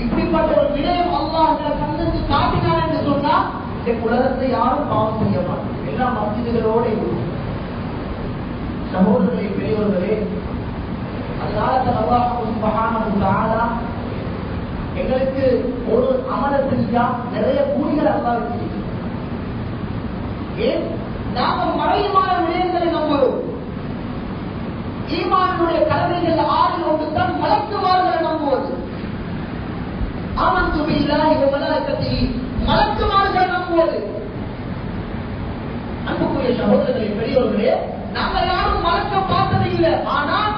இப்படிப்பட்ட ஒரு விடயம் அல்லாஹ் கண்ணுக்கு காட்டினார் என்று சொன்னா இந்த உலகத்தை யாரும் பாவம் செய்ய மாட்டாங்க. எல்லா மஸ்ஜிதுகளோட இருக்கும். சகோதரர்களே, பெரியோர்களே, அதனால அல்லாஹ் சுப்ஹானஹு வ தஆலா எங்களுக்கு ஒரு அமல செஞ்சா நிறைய கூலிகள் அல்லாஹ் வச்சிருக்கிறார். ஏன் நாம மறைமான விடயங்களை நம்புகிறோம். ஈமானுடைய கடமைகள் 6 ஒன்றுதான் மலக்குமார்களை நம்புவது. ஆமன்து பில்லாஹி வ மலாயிகத்திஹி, மலக்குமார்களை நம்புவது. அன்புக்குரிய சகோதரர்களே, பெரியோர்களே, நாங்க யாரும் மலக்க பார்த்தது இல்லை, ஆனால்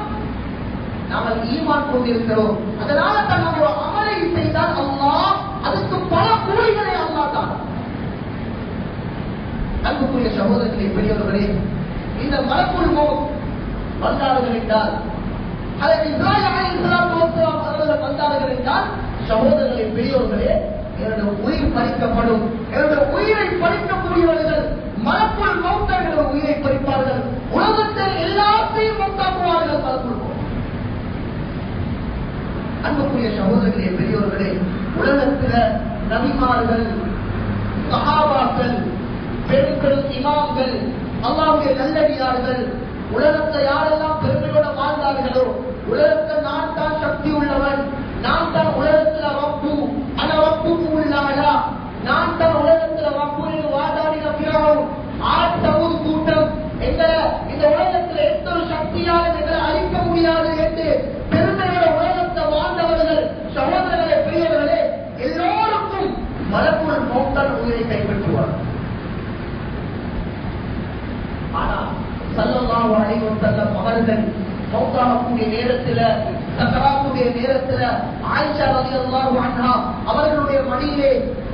நாங்கள் ஈமான் கொண்டிருக்கிறோம். அதனால தான் நம்ம ஒரு அமலை செய்தால் அல்லாஹ் அதுக்கு பல கூலிகளை அல்லாஹ் தான். அன்புக்குரிய சகோதரர்களே, பெரியவர்களே, இந்த மலக்குள் மௌத் வந்தார்கள் என்றால், அதற்கு இப்ராஹிம் அலைஹிஸ்ஸலாத்து வஸ்ஸலாம் அவர்கள் வந்தார்கள் என்றால், சகோதரர்களே, பெரியவர்களே, என்னுடைய உயிர் பறிக்கப்படும். என்னுடைய உயிரை பறிக்கக்கூடியவர்கள் மலக்குள் மௌத்தாகிற உயிரை பறிப்பார்கள். உலகத்தில் எல்லாத்தையும் மௌத்தாக்குவார்கள் மலக்குள் மௌத். அன்புக்குரிய சகோதரர்களே, பெரியோர்களே, உலகத்தில் நபிமார்கள், சஹாபாக்கள், பெரும்கள், இமாம்கள், அல்லாஹ்வுடைய நல்லடியார்கள், உலகத்தை யாரெல்லாம் பெருமையோட வாழ்ந்தார்களோ, உலகத்தில் நான் தான் சக்தி உள்ளவன், நான் தான் உலகத்தில் ரப்பு, ஆனா ரப்புக்கு உள்ளாயா, நான் தான் உலகத்தில் ரப்பு என்று வாதாடின பிறகும் ஆட்டவும் கூட்டம் எங்களை இந்த உலகத்தில் எந்த ஒரு சக்தியால் எங்களை அழிக்க முடியாது என்று பெருமையோட உலகத்தை வாழ்ந்தவர்கள், சகோதரர்களே, பெரியவர்களே, எல்லோருக்கும் மலக்குள் மௌத்தால் உயிரை கைப்பற்றுவார். ஆனால் ஸல்லல்லாஹு அலைஹி வஸல்லம் அவர்கள் மௌத்தாகக்கூடிய நேரத்தில், சக்கராத்துடைய நேரத்தில் ஆயிஷா ரலியல்லாஹு அன்ஹா அவர்களுடைய மடியிலே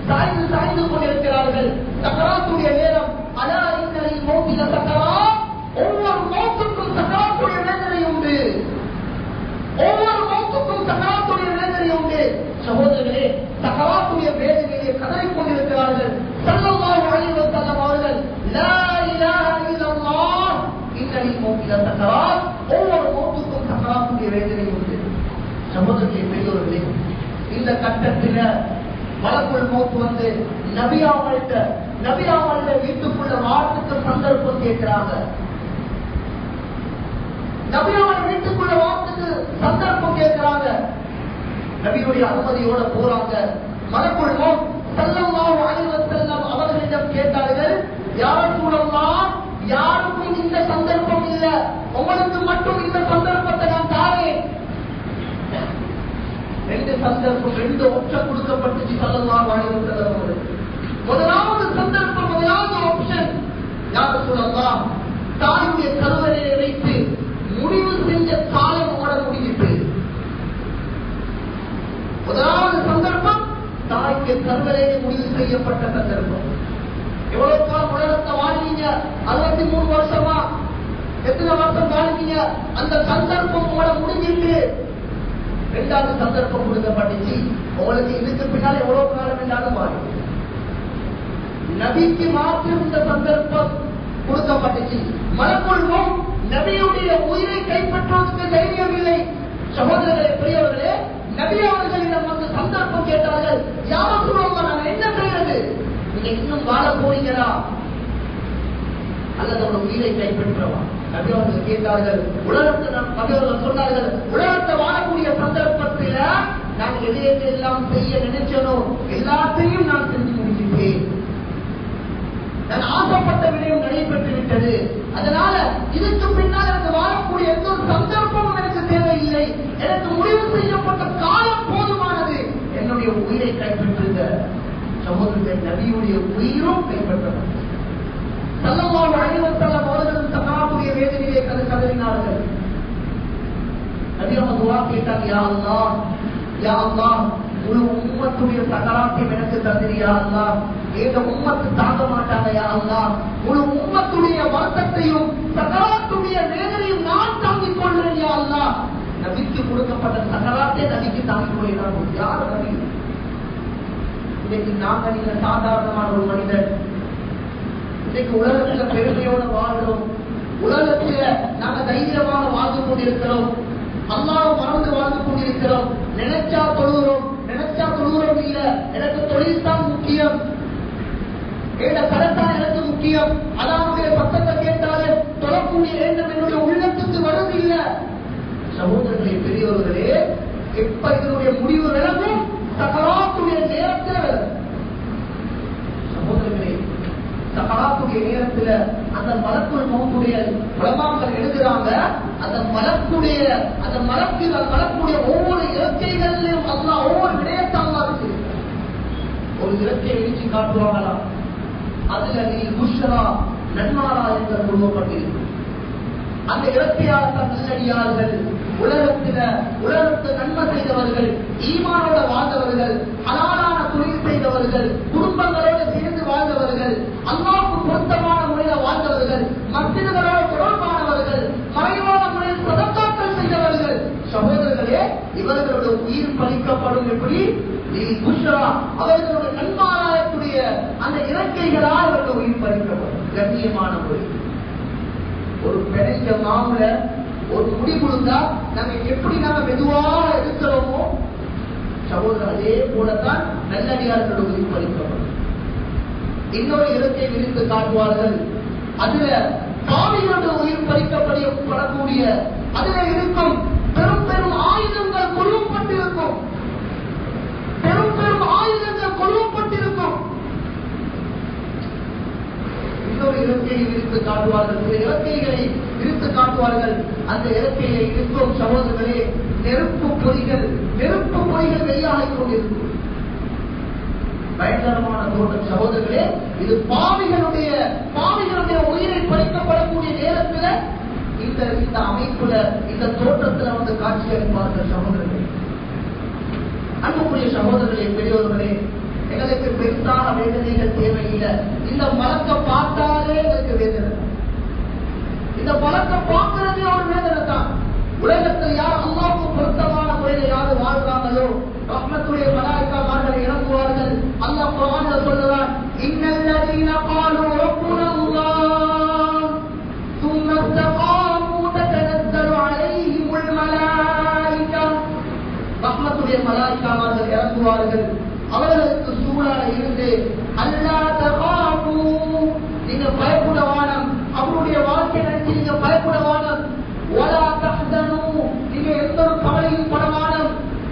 சாய்ந்து கொண்டிருக்கிறார்கள். சக்கராத்துடைய நேரம், அலா இன்னல் மௌத்தில சக்கராத், ஒவ்வொரு மௌத்துக்கும் சக்கராத்துடைய வேதனை உண்டு, ஒவ்வொரு மௌத்துக்கும் சக்கராத்துடைய வேதனை உண்டு. சகோதரர்களே, சக்கராத்துடைய வேதனையை கதறிக் கொண்டிருக்கிறார்கள். ஸல்லல்லாஹு அலைஹி வஸல்லம் அவர்கள் லா இலாஹ இல்லல்லாஹ் இன்னல் மௌத்தில சக்கராத், ஒவ்வொரு மௌத்துக்கும் சக்கராத்துடைய வேதனை உண்டு. சகோதரர்களே, பெரியோர்களே, இந்த கட்டத்தில் மலக்குள் மௌத் வந்து நபியாவல்ல வீட்டுக்குள்ள வார்த்தைக்கு சந்தர்ப்பம் கேட்கிறாங்க. நபியாவல் வீட்டுக்குள்ள வார்த்தைக்கு சந்தர்ப்பம் கேட்கிறாங்க. நபியுடைய அனுமதியோட போறாங்க. மலக்குள் மௌத் ஸல்லல்லாஹு அலைஹி வஸல்லம் அவர்களிடம் கேட்டார்கள், யா ரசூலல்லாஹ், யாருக்கும் இந்த சந்தர்ப்பம் இல்ல, உங்களுக்கு மட்டும் இந்த சந்தர்ப்பத்தை நான் தாரேன். 2 சந்தர்ப்பம், 2 ஆப்ஷன் கொடுக்கப்பட்டுச்சு ஸல்லல்லாஹு அலைஹி வஸல்லம் அவர்களுக்கு. முதலாவது சந்தர்ப்பம், முதலாவது ஆப்ஷன், யா ரசூலல்லாஹ், தாயுடைய கருவறையை வைத்து முடிவு செஞ்ச காலம் ஓட முடிஞ்சிட்டு. முதலாவது சந்தர்ப்பம், தாய்க்கு கருவறையை முடிவு செய்யப்பட்ட சந்தர்ப்பம். எவ்வளவு காலம் உலகத்தை வாழ்ந்தீங்க? 63 வருஷமா, எத்தனை வருஷம் வாழ்ந்தீங்க? அந்த சந்தர்ப்பம் ஓட முடிஞ்சிட்டு. 2வது சந்தர்ப்பம் கொடுக்கப்பட்டுச்சு. உங்களுக்கு இதுக்கு பின்னால் எவ்வளவு காலம் என்றாலும் மாறி, நபிக்கு மாற்றம் இந்த சந்தர்ப்பம் கொடுக்கப்பட்டுச்சு. மலக்குள் மௌத் நபியுடைய உயிரை கைப்பற்றுவதற்கு தைரியம் இல்லை. சகோதரர்களே, பெரியவர்களே, நபி அவர்களிடம் வந்து சந்தர்ப்பம் கேட்டார்கள், யா ரசூலல்லாஹ், நான் என்ன செய்யறது? நீங்க இன்னும் வாழ போறீங்களா அல்லது ஒரு உயிரை கைப்பற்றவா? நபி அவர்கள் கேட்டார்கள். நபி அவர்கள் சொன்னார்கள், உலகத்தை வாழக்கூடிய சந்தர்ப்பத்தில் நான் எதையெல்லாம் செய்ய நினைச்சனோ எல்லாத்தையும் நான் செஞ்சு முடிச்சுட்டேன். நான் ஆசைப்பட்ட விடயம் நடைபெற்று விட்டது. அதனால இதுக்கு பின்னால் எனக்கு வாழக்கூடிய எந்த ஒரு சந்தர்ப்பமும் எனக்கு தேவையில்லை. எனக்கு முடிவு செய்யப்பட்ட காலம் போதுமானது. என்னுடைய உயிரை கைப்பற்றுங்க. சகோதரர்கள் நபியுடைய உயிரும் கைப்பற்றப்பட்டது. ஸல்லல்லாஹு அலைஹி வஸல்லம் அவர்களும் சக்கராத்துடைய வேதனையை கதறினார்கள். நபி அவங்க துஆ கேட்டாங்க, யா அல்லாஹ், யா அல்லாஹ், முழு உம்மத்துடைய சக்கராத்தை எனக்கு தந்திரு யா அல்லாஹ். ஏக உம்மத்து தாங்க மாட்டாங்க யா அல்லாஹ். முழு உம்மத்துடைய வருத்தத்தையும் சக்கராத்துடைய வேதனையும் நான் தாங்கிக் கொள்கிறேன் யா அல்லாஹ். நபிக்கு கொடுக்கப்பட்ட சக்கராத்தை நபிக்கு தாங்கிக் கொள்கிறார். யார் நபி? இன்னைக்கு நாங்க நீங்க சாதாரணமான ஒரு மனிதன். இன்னைக்கு உலகத்துல பெருமையோட வாழ்றோம். உலகத்துல நாங்க தைரியமாக வாழ்ந்து கொண்டிருக்கிறோம். அல்லாஹ்வை மறந்து வாழ்ந்து கொண்டிருக்கிறோம். நினைச்சா தொழுகிறோம், நினைச்சா தொழுகிறோம் இல்ல. எனக்கு தொழில் தான் முக்கியம், கடன் எனக்கு முக்கியம். அல்லாஹ்வுடைய சத்தத்தை கேட்டாலே தொழக்கூடிய எண்ணம் என்னுடைய உள்ளத்துக்கு வருவதில்லை. சகோதரர்களே, பெரியவர்களே, எப்ப இதனுடைய முடிவு விளங்கும்? சக்கராத்துடைய நேரத்தில். சகோதரர்களே, சக்கராத்துடைய நேரத்தில் அந்த மலக்குள் மௌத்துடைய உலமாக்கள் எழுதுறாங்க. அந்த மலக்குடைய ஒவ்வொரு இறக்கைகளிலும் அல்லாஹ் ஒவ்வொரு விடயத்தை அல்லாஹ் வச்சிருக்கிறார். ஒரு இறக்கையை இடிச்சு காட்டுவாங்களா, அதுல நீ புஷ்ரா நன்மாரா என்று சொல்வப்பட்டிருக்கு. அந்த இறக்கையால் நல்லடியார்கள், உலகத்து நன்மை செய்தவர்கள், ஈமானோட வாழ்ந்தவர்கள், ஹலாலான தொழில் செய்தவர்கள், குடும்பங்களோடு சேர்ந்து வாழ்ந்தவர்கள், அல்லாஹ்வுக்கு பொருத்தமான முறையில் வாழ்ந்தவர்கள், மஸ்ஜிதுகளோடு தொடர்பானவர்கள், மறைவான முறையில் சதக்காக்கள் செய்தவர்கள். சகோதரர்களே, இவர்களுடைய உயிர் பறிக்கப்படும். எப்படி? அவர்களுடைய நன்மாராயத்துடைய அந்த இறக்கைகளால் அவர்கள் உயிர் பறிக்கப்படும். கண்ணியமான முறை. ஒரு பெரிய மாவுல ஒரு முடி கொடுத்தா நம்ம எப்படி நாம மெதுவாக எடுக்கிறோமோ சகோதரர், அதே போலத்தான் நல்லடியார்களுடைய உயிர் பறிக்கப்படும். இன்னொரு இறக்கை விரித்து காட்டுவார்கள். அதுல பாவிகளுடைய உயிர் பறிக்கப்படக்கூடிய அதுல இருக்கும் பெரும் பெரும் ஆயுதங்கள் கொல்லப்பட்டிருக்கும். பெரும் பெரும் ஆயுதங்கள் கொல்லப்பட்டிருக்கும். இன்னொரு இறக்கையை விரித்து காட்டுவார்கள். சில இறக்கைகளை விரித்து காட்டுவார்கள். அந்த இறக்கையை இருக்கும் சகோதரர்களே, நெருப்பு பொறிகள் வெளியாகிக் கொண்டிருக்கும். பயங்கரமான தோட்டம் சகோதரர்களே. இது பாவிகளுடைய உயிரை பறிக்கப்படக்கூடிய நேரத்தில் இந்த அமைப்புல இந்த தோற்றத்துல வந்து காட்சி அளிப்பார்கள் சகோதரர்களே. அன்புக்குரிய சகோதரர்களே, பெரியவர்களே, எங்களுக்கு பெருசாக வேதனைகள் தேவையில்லை. இந்த மலத்தை பார்த்தாலே எங்களுக்கு வேதனை. இந்த மலத்தை பார்க்கிறதே ஒரு வேதனை தான். உலகத்தில் யார் அல்லாஹ்வுக்கு பொருத்தமான முறையில் யாரு வாழ்றாங்களோ ரஹ்மத்துடைய மலாயிக்காமார்கள் இறங்குவார்கள். அல்லாஹ் குர்ஆன்ல சொல்றான், இன்னல்லதீன காலூ ரப்புனல்லாஹ் ثم استقاموا تتنزل عليهم الملائكة. ரஹ்மத்துடைய மலாயிக்காமார்கள் இறங்குவார்கள். அவர்களுக்கு சூழல இருந்து அல்லா தகாபு, நீங்க பயப்படவானம். அவருடைய வாழ்க்கை நினைச்சு நீங்க பயப்படவானம். ஒலா தஹ்தனு, நீங்க எந்த ஒரு கவலையும் படவானம்.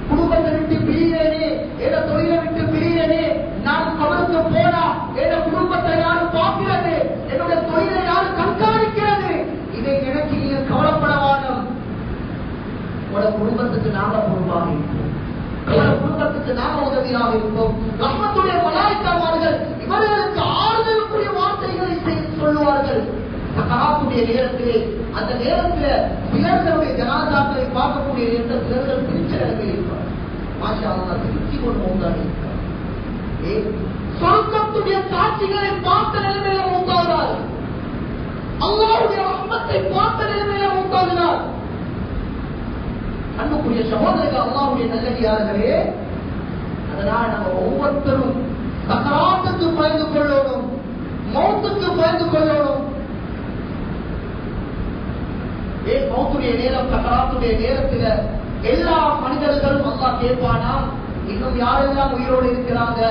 குடும்பத்தை விட்டு பிரிகிறேனே, எந்த தொழிலை விட்டு பிரிகிறேனே, நான் கவலைக்கு போனா எந்த குடும்பத்தை யாரு பார்க்கிறது, என்னுடைய தொழிலை யாரு கண்காணிக்கிறது, இதை நினைச்சு நீங்க கவலைப்படவானம். உங்களோட குடும்பத்துக்கு நாங்க பொறுப்பாக இருப்போம். குடும்பத்துக்கு நாம உதவியாக இருப்போம். ரஹ்மத்துடைய மலாயிக்காமார்கள் இவர்களுக்கு ஆறுதலுக்குரிய வார்த்தைகளை சொல்லுவார்கள். சக்கராத்துடைய நேரத்திலே, அந்த நேரத்தில் சிலர்களுடைய ஜனாதாக்களை பார்க்கக்கூடிய நேரத்தில் சிலர்கள் பிரிச்ச நிலைமையில் இருப்பார். மாஷா அல்லாஹ், திருச்சி கொண்டு வந்தாங்க இருக்கிறார். சொர்க்கத்துடைய காட்சிகளை பார்த்த நிலைமையில மூத்தாகிறார். அல்லாஹ்வுடைய ரஹ்மத்தை பார்த்த நிலைமையில மூத்தாகிறார். அன்புக்குரிய சகோதரர்கள், அல்லாஹ்வுடைய நல்லடியார்களே, அதனால் நம்ம ஒவ்வொருத்தரும் சக்கராத்துக்கு பயந்து கொள்ளணும், மௌத்துக்கு பயந்து கொள்ளணும். மௌத்துடைய நேரம், சக்கராத்துடைய நேரத்தில் எல்லா மனிதர்களும் அல்லாஹ் கேட்பானா, இன்னும் யாரெல்லாம் உயிரோடு இருக்கிறாங்க?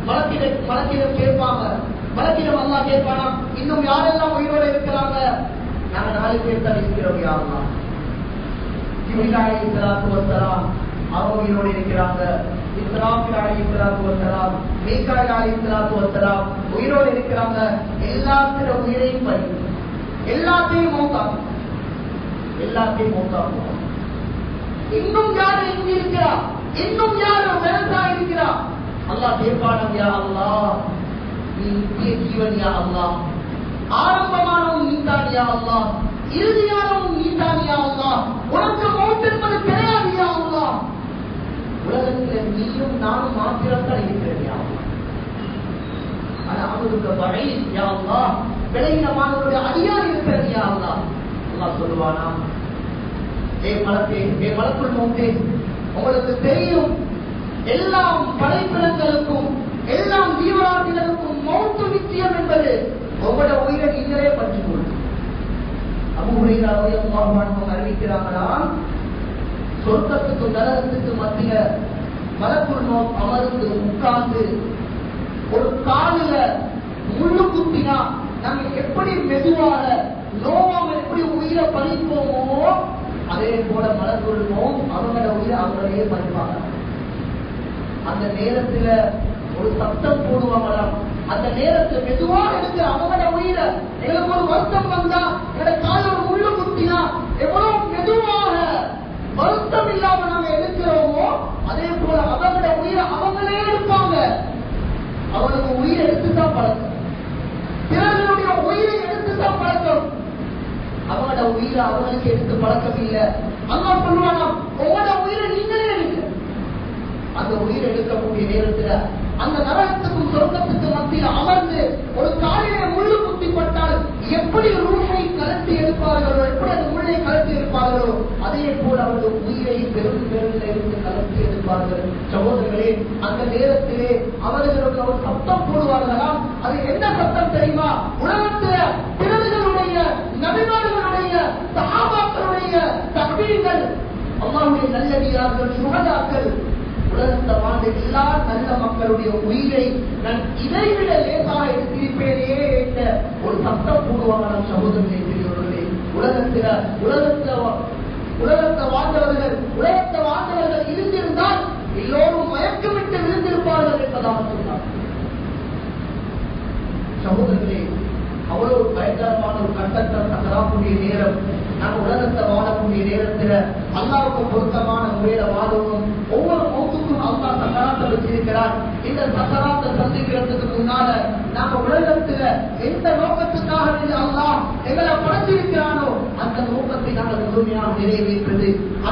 மலக்கிடம் கேட்பாங்க. மலக்கிடம் அல்லாஹ் கேட்பானா, இன்னும் யாரெல்லாம் உயிரோடு இருக்கிறாங்க? நாங்க 4 பேர் தான் இருக்கிறோம். யாரெல்லாம் ஜிப்ரீல் அலைஹிஸ்ஸலாத்து வஸ்ஸலாம் அவங்களோடு இருக்கிறாங்க. இஸ்ராஃபீல் அலைஹிஸ்ஸலாத்து வஸ்ஸலாம், மீகாயில் அலைஹிஸ்ஸலாத்து வஸ்ஸலாம் உயிரோடு இருக்கிறாங்க. எல்லாத்திர உயிரையும் பறி, எல்லாத்தையும் மௌத்தாகும். இன்னும் யாரு இங்க இருக்கிறா? இன்னும் யாரு விவசாயம் இருக்கிறா? அல்லாஹ் கேட்பானாம், யா அல்லாஹ் நீ நித்திய ஜீவன் யா அல்லாஹ், ஆரம்பமானவும் நீதான் யா அல்லாஹ், இறுதியானவும் நீதான் யா அல்லாஹ், உனக்கு மௌத் என்பது கிடையாது யா அல்லாஹ், உலகத்தில் நீயும் நானும் மாத்திரம்தான் இருக்கிறேன் யா அல்லாஹ், ஆனா அவருக்கு வழி யா அல்லாஹ் விளையினமானவருடைய அடியார் இருக்கிறது யா அல்லாஹ். அல்லாஹ் சொல்லுவானா, ஏ மலக்கே, ஏ மலக்குள் மௌத்தே, உங்களுக்கு தெரியும் எல்லாம் படைப்பினங்களுக்கும் எல்லாம் ஜீவராசிகளுக்கும் மௌத்து நிச்சயம் என்பது உங்களோட உயிரை நீங்களே பற்றி கொள்ளும். அபூ ஹுரைரா ரலியல்லாஹு அன்ஹு அறிவிக்கிறாங்களா, சொர்க்கத்துக்கு நரகத்துக்கு மத்திய மலக்குள் மௌத் அமர்ந்து உட்கார்ந்து ஒரு காலில முள்ளு குத்தினா நம்ம எப்படி மெதுவாக நோவாம எப்படி உயிரை பறிப்போமோ அதே போல மலக்குள் மௌத் அவங்களோட உயிரை அவங்களே பறிப்பாங்க. அந்த நேரத்துல ஒரு சத்தம் போடுவாங்களாம், அந்த நேரத்துல மெதுவாக இருக்கிற அவங்களோட உயிரை எங்களுக்கு ஒரு வருத்தம் வந்தா எங்களோட கால ஒரு முள்ளு குத்தினா எவ்வளவு மெதுவாக வருத்தம் இல்லாம நாங்க எடுக்கிறோமோ அதே போல அவங்களோட உயிரை அவங்களே எடுப்பாங்க. அவனுக்கு உயிரை எடுத்துதான் பழக்கம், பிறர்களுடைய உயிரை எடுத்துதான் பழக்கம், அவங்களோட உயிரை அவங்களுக்கு எடுத்து பழக்கம் இல்லை. அல்லாஹ் சொல்லுவானா, உங்களோட உயிரை நீங்களே எடுக்க. அந்த உயிரை எடுக்கக்கூடிய நேரத்துல அந்த நரகத்துக்கும் சொர்க்கத்துக்கு மத்தியில் அமர்ந்து ஒரு காலிலே முள்ளு குத்திப்பட்டால் எப்படி ரூஹை கலட்டி எடுப்பார்களோ, எப்படி அந்த முள்ளை கலட்டி எடுப்பார்களோ அதே போல அவர்கள் உயிரை பெரும் பெருல இருந்து கலட்டி எடுப்பார்கள். சகோதரர்களே, அந்த நேரத்திலே அவர்களுக்கு ஒரு சத்தம் போடுவார்களாம். அது என்ன சத்தம் தெரியுமா? உலகத்துல பிறர்களுடைய நபிமார்களுடைய சஹாபாக்களுடைய தக்பீர்கள், அல்லாஹ்வுடைய நல்லடியார்கள், சுஹதாக்கள், உலகத்தை வாழ்ந்த எல்லா நல்ல மக்களுடைய உயிரை நான் இதைவிட லேசாக எடுத்திருப்பேனே என்ற ஒரு சத்தம் போடுவாங்க. சகோதரர்களே, பெரியவர்களே, உலகத்தை வாழ்ந்தவர்கள் இருந்திருந்தால் எல்லோரும் மயக்கமிட்டு விழுந்திருப்பார்கள் என்பதாக சொன்னார். சகோதரர்களே, அவ்வளவு பயங்கரமான ஒரு கட்டத்தை தகராக்கூடிய நேரம், நாங்கள் உலகத்தை வாழக்கூடிய நேரத்தில் அல்லாஹ்வுக்கு பொருத்தமான முறையில வாழவும். ஒவ்வொரு மௌத்துக்கும் அல்லாஹ் சக்கராத்தை வச்சிருக்கிறார். இந்த சக்கராத்தை சந்திக்கிறதுக்கு முன்னால நாங்க உலகத்துல எந்த நோக்கத்துக்காக அல்லாஹ் எங்களை படைச்சிருக்கிறானோ அந்த நோக்கத்தை நாங்கள் முழுமையாக நிறைவேற்றுவது,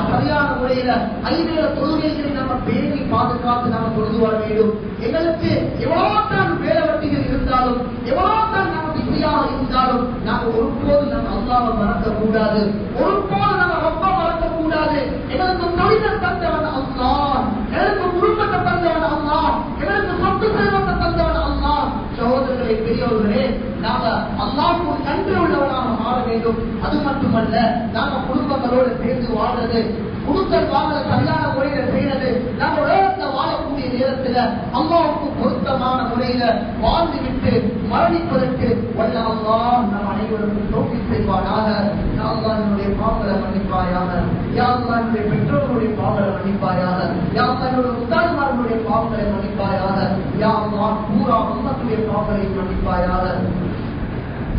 சரியான முறையில ஐவேள தொழுகைகளை நம்ம பேணி பாதுகாத்து நாம தொழுது வர வேண்டும். எங்களுக்கு எவ்வளவுதான் வேலை வட்டிகள் இருந்தாலும், எவ்வளவுதான் நம்ம பிஸியாக இருந்தாலும் நாங்கள் ஒருபோது நம்ம அல்லாஹ்வை மறக்க கூடாது, ஒருபோது நம்ம ரொம்ப மறக்க கூடாது. எங்களுக்கு தொழிலை தந்தவன் அல்லாஹ், எனக்கு குடும்பத்தை தந்தவன் அல்லாஹ், எனக்கு சொத்து செல்வத்தை தந்தவன் அல்லாஹ். சகோதரர்களே, பெரியவர்களே, நாம அல்லாஹ்வுக்கு நன்றி உள்ளவனாக மாற வேண்டும். அது மட்டுமல்ல, நாம குடும்பங்களோடு சேர்ந்து வாழ்றது, குடுக்கல் வாங்கல சரியான முறையில செய்யறது, நாம உலகத்தை வாழக்கூடிய நேரத்தில் அல்லாஹ்வுக்கு பொருத்தமான முறையில வாழ்ந்துவிட்டு மரணிப்பதற்கு வல்ல அல்லாஹ் நம் அனைவருக்கும் தௌஃபீக் செய்வானாக. யா அல்லாஹ் என்னுடைய பாவங்களை மன்னிப்பாயாக, யா அல்லாஹ் என்னுடைய பெற்றோர்களுடைய பாவங்களை மன்னிப்பாயாக, யா அல்லாஹ் என்னுடைய உஸ்தாத்மார்களுடைய பாவங்களை மன்னிப்பாயாக, யா அல்லாஹ் பூரா உம்மத்துடைய பாவங்களை மன்னிப்பாயாக.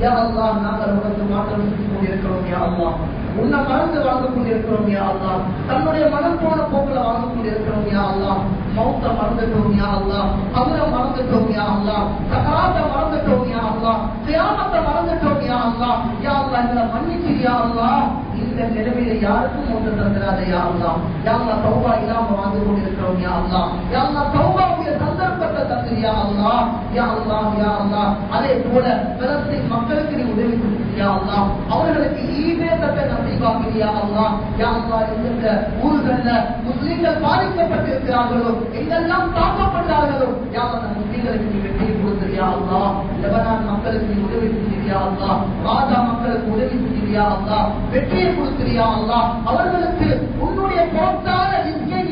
யா அல்லாஹ் நாங்கள் உனக்கு மாற்றம் செஞ்சு கொண்டிருக்கிறோம். யா அல்லாஹ் உன்னை மறந்து வாழ்ந்து கொண்டிருக்கிறோம். யா அல்லாஹ் தன்னுடைய மனம் போன போக்குல வாழ்ந்து கொண்டிருக்கிறோம். யா அல்லாஹ் மௌத்த மறந்துட்டோம். யா அல்லாஹ் கபரை மறந்துட்டோம். யா அல்லாஹ் சக்கராத்தை மறந்துட்டோம். யா அல்லாஹ் கியாமத்தை மறந்துட்டோம். யா அல்லாஹ் யா அல்லாஹ் எங்களை மன்னிச்சு. யா அல்லாஹ் இந்த நிலைமையில யாருக்கும் ஒன்று தந்துடாத. யா அல்லாஹ் யா அல்லாஹ் தௌபா இல்லாம வாழ்ந்து கொண்டிருக்கிறோம். யா அல்லாஹ் யா அல்லாஹ் தௌபாவுடைய சந்தர்ப்பத்தை தந்து. யா அல்லாஹ் யா அல்லாஹ் யா அல்லாஹ் அதே போல பலஸ்தீன் மக்களுக்கு நீ உதவி செஞ்சு. யா அல்லாஹ் அவர்களுக்கு ஈவேதத்தை நசீபாக்கு. யா அல்லாஹ் யா அல்லாஹ் இந்த ஊர்கள்ல முஸ்லிம்கள் பாதிக்கப்பட்டிருக்கிறார்களோ, எங்கெல்லாம் தாக்கப்பட்டார்களோ, யா அல்லாஹ் முஸ்லிம்களுக்கு நீ வெற்றி கொடுத்து. யா அல்லாஹ் லெபனான் மக்களுக்கு நீ உதவி செஞ்சு. யா அல்லாஹ் காசா மக்களுக்கு உதவி செஞ்சு. யா அல்லாஹ் வெற்றியை கொடுத்து. யா அல்லாஹ் அவர்களுக்கு உன்னுடைய பொருத்தான ரிஸ்கை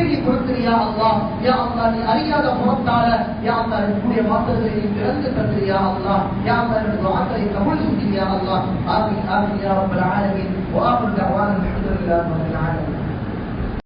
நீ கொடுத்தியா அல்லாஹ். யா அல்லாஹ் நீ அறியாத பொருத்தால யா அல்லாஹ் என்னுடைய வாசல்களை நீ திறந்து தந்தியா அல்லாஹ். யா அல்லாஹ் என்னுடைய துஆக்களை கபூல் செஞ்சியா அல்லாஹ். ஆமீன் ஆமீன் யா ரப்பல் ஆலமீன். வஆகிரு தஅவானா அல்ஹம்துலில்லாஹி ரப்பில் ஆலமீன்.